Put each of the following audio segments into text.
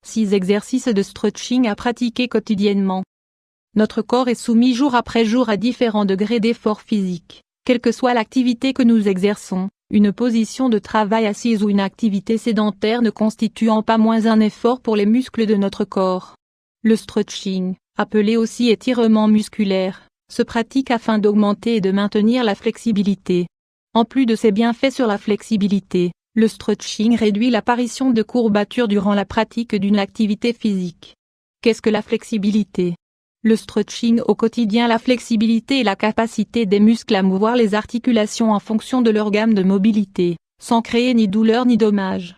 6 exercices de stretching à pratiquer quotidiennement. Notre corps est soumis jour après jour à différents degrés d'effort physique, quelle que soit l'activité que nous exerçons. Une position de travail assise ou une activité sédentaire ne constituant pas moins un effort pour les muscles de notre corps. Le stretching, appelé aussi étirement musculaire, se pratique afin d'augmenter et de maintenir la flexibilité. En plus de ses bienfaits sur la flexibilité, le stretching réduit l'apparition de courbatures durant la pratique d'une activité physique. Qu'est-ce que la flexibilité ? Le stretching au quotidien. La flexibilité est la capacité des muscles à mouvoir les articulations en fonction de leur gamme de mobilité, sans créer ni douleur ni dommage.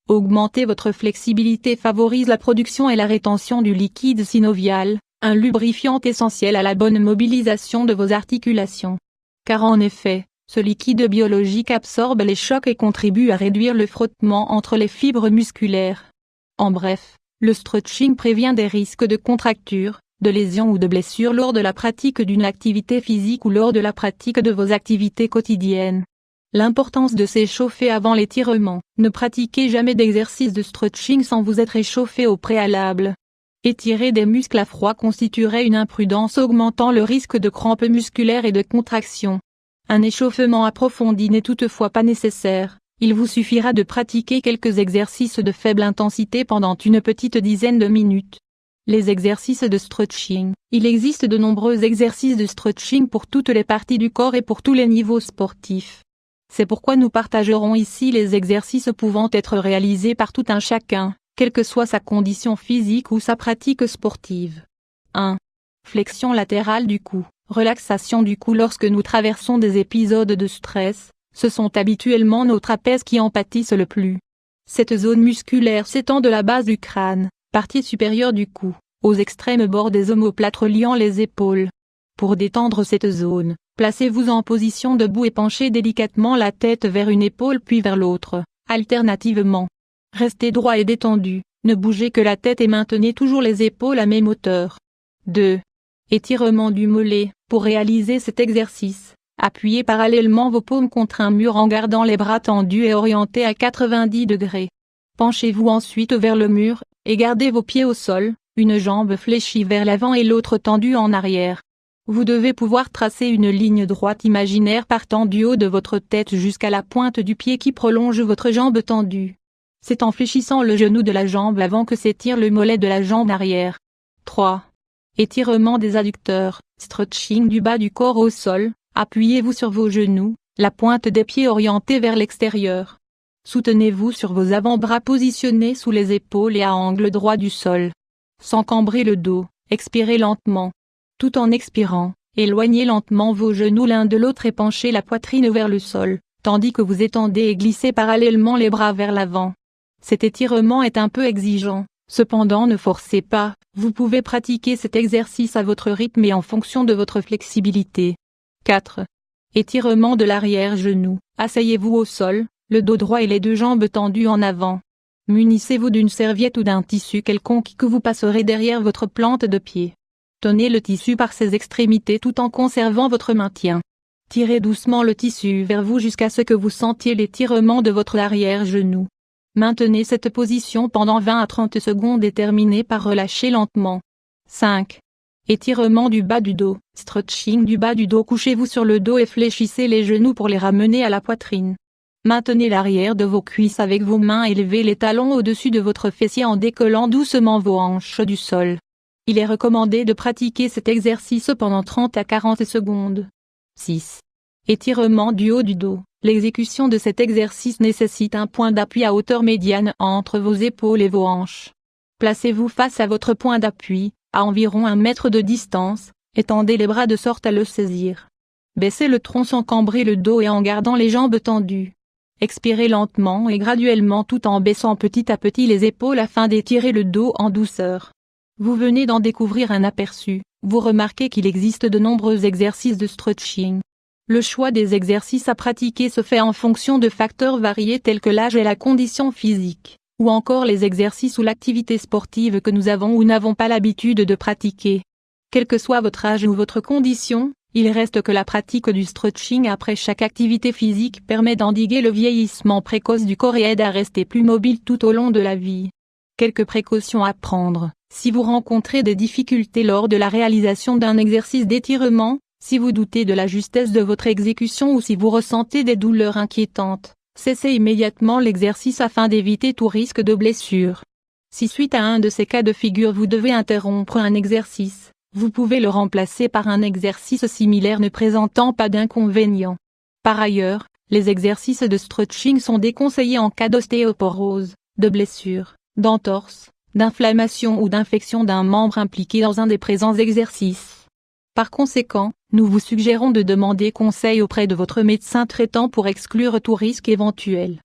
Augmenter votre flexibilité favorise la production et la rétention du liquide synovial, un lubrifiant essentiel à la bonne mobilisation de vos articulations. Car en effet, ce liquide biologique absorbe les chocs et contribue à réduire le frottement entre les fibres musculaires. En bref, le stretching prévient des risques de contracture, de lésions ou de blessures lors de la pratique d'une activité physique ou lors de la pratique de vos activités quotidiennes. L'importance de s'échauffer avant l'étirement. Ne pratiquez jamais d'exercice de stretching sans vous être échauffé au préalable. Étirer des muscles à froid constituerait une imprudence augmentant le risque de crampes musculaires et de contractions. Un échauffement approfondi n'est toutefois pas nécessaire, il vous suffira de pratiquer quelques exercices de faible intensité pendant une petite dizaine de minutes. Les exercices de stretching. Il existe de nombreux exercices de stretching pour toutes les parties du corps et pour tous les niveaux sportifs. C'est pourquoi nous partagerons ici les exercices pouvant être réalisés par tout un chacun, quelle que soit sa condition physique ou sa pratique sportive. 1. Flexion latérale du cou. Relaxation du cou. Lorsque nous traversons des épisodes de stress, ce sont habituellement nos trapèzes qui en pâtissent le plus. Cette zone musculaire s'étend de la base du crâne, partie supérieure du cou, aux extrêmes bords des omoplates reliant les épaules. Pour détendre cette zone, placez-vous en position debout et penchez délicatement la tête vers une épaule puis vers l'autre, alternativement. Restez droit et détendu, ne bougez que la tête et maintenez toujours les épaules à même hauteur. 2. Étirement du mollet. Pour réaliser cet exercice, appuyez parallèlement vos paumes contre un mur en gardant les bras tendus et orientés à 90 degrés. Penchez-vous ensuite vers le mur, et gardez vos pieds au sol, une jambe fléchie vers l'avant et l'autre tendue en arrière. Vous devez pouvoir tracer une ligne droite imaginaire partant du haut de votre tête jusqu'à la pointe du pied qui prolonge votre jambe tendue. C'est en fléchissant le genou de la jambe avant que s'étire le mollet de la jambe arrière. 3. Étirement des adducteurs. Stretching du bas du corps au sol. Appuyez-vous sur vos genoux, la pointe des pieds orientée vers l'extérieur. Soutenez-vous sur vos avant-bras positionnés sous les épaules et à angle droit du sol. Sans cambrer le dos, expirez lentement. Tout en expirant, éloignez lentement vos genoux l'un de l'autre et penchez la poitrine vers le sol, tandis que vous étendez et glissez parallèlement les bras vers l'avant. Cet étirement est un peu exigeant, cependant ne forcez pas, vous pouvez pratiquer cet exercice à votre rythme et en fonction de votre flexibilité. 4. Étirement de l'arrière-genou. Asseyez-vous au sol, le dos droit et les deux jambes tendues en avant. Munissez-vous d'une serviette ou d'un tissu quelconque que vous passerez derrière votre plante de pied. Tenez le tissu par ses extrémités tout en conservant votre maintien. Tirez doucement le tissu vers vous jusqu'à ce que vous sentiez l'étirement de votre arrière-genou. Maintenez cette position pendant 20 à 30 secondes et terminez par relâcher lentement. 5. Étirement du bas du dos. Stretching du bas du dos. Couchez-vous sur le dos et fléchissez les genoux pour les ramener à la poitrine. Maintenez l'arrière de vos cuisses avec vos mains et levez les talons au-dessus de votre fessier en décollant doucement vos hanches du sol. Il est recommandé de pratiquer cet exercice pendant 30 à 40 secondes. 6. Étirement du haut du dos. L'exécution de cet exercice nécessite un point d'appui à hauteur médiane entre vos épaules et vos hanches. Placez-vous face à votre point d'appui, à environ 1 mètre de distance, étendez les bras de sorte à le saisir. Baissez le tronc sans cambrer le dos et en gardant les jambes tendues. Expirez lentement et graduellement tout en baissant petit à petit les épaules afin d'étirer le dos en douceur. Vous venez d'en découvrir un aperçu, vous remarquez qu'il existe de nombreux exercices de stretching. Le choix des exercices à pratiquer se fait en fonction de facteurs variés tels que l'âge et la condition physique, ou encore les exercices ou l'activité sportive que nous avons ou n'avons pas l'habitude de pratiquer. Quel que soit votre âge ou votre condition, il reste que la pratique du stretching après chaque activité physique permet d'endiguer le vieillissement précoce du corps et aide à rester plus mobile tout au long de la vie. Quelques précautions à prendre. Si vous rencontrez des difficultés lors de la réalisation d'un exercice d'étirement, si vous doutez de la justesse de votre exécution ou si vous ressentez des douleurs inquiétantes, cessez immédiatement l'exercice afin d'éviter tout risque de blessure. Si suite à un de ces cas de figure vous devez interrompre un exercice, vous pouvez le remplacer par un exercice similaire ne présentant pas d'inconvénient. Par ailleurs, les exercices de stretching sont déconseillés en cas d'ostéoporose, de blessure, d'entorse, d'inflammation ou d'infection d'un membre impliqué dans un des présents exercices. Par conséquent, nous vous suggérons de demander conseil auprès de votre médecin traitant pour exclure tout risque éventuel.